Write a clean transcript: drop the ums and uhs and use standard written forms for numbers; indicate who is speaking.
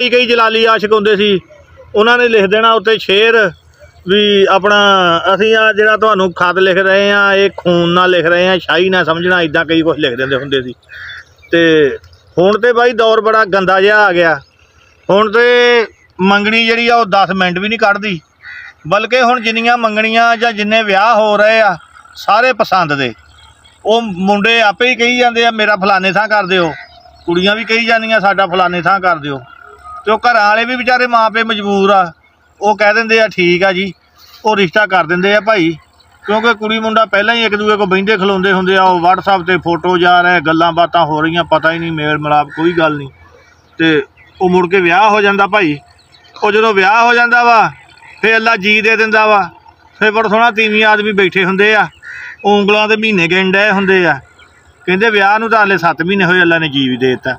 Speaker 1: कई जलाली आशिक होंदे सी उन्होंने ने लिख देना उत्ते शेर भी अपना असीं आ जिहड़ा तुहानूं खत लिख रहे हैं ये खून ना लिख रहे हैं शाही ना समझना इदां कई कुछ लिख देंदे हुंदे सी ते हुण ते बाई दौर बड़ा गंदा जिहा आ गया। हुण ते मंगनी जिहड़ी आ 10 मिनट भी नहीं कढ़दी बल्कि हुण जिन्नियां मंगणियां जां जिन्ने विआह हो रहे आ सारे पसंद दे ਉਹ ਮੁੰਡੇ ਆਪੇ ही कही जाते हैं मेरा फलाने थां कर दिओ कुड़ियां भी कही जांदियां साडा फलाने थां कर दिओ ते घरां वाले भी बेचारे माँ पे मजबूर आ वो कह देंदे आ ठीक आ जी वो रिश्ता कर देंदे आ भाई क्योंकि कुड़ी मुंडा पहलां ही एक दूए को बहिंदे खलोंदे हुंदे आ WhatsApp ते फोटो जा रहे गल्लां बातां हो रही पता ही नहीं मेल मिलाप कोई गल नहीं ते वो मुड़ के विआह हो जांदा भाई वो जदों विआह हो जांदा वा फिर अल्लाह जी दे दिंदा वा फिर बड़ा सोहना तीवीं आदमी बैठे हुंदे आ ਉਂਗਲਾਂ ਦੇ ਮਹੀਨੇ ਗਿਣ ਡਏ ਹੁੰਦੇ ਆ ਕਹਿੰਦੇ ਵਿਆਹ ਨੂੰ ਤਾਂ ਹਾਲੇ 7 ਮਹੀਨੇ ਹੋਏ ਅੱਲਾ ਨੇ ਜੀ ਵੀ ਦੇ ਦਿੱਤਾ।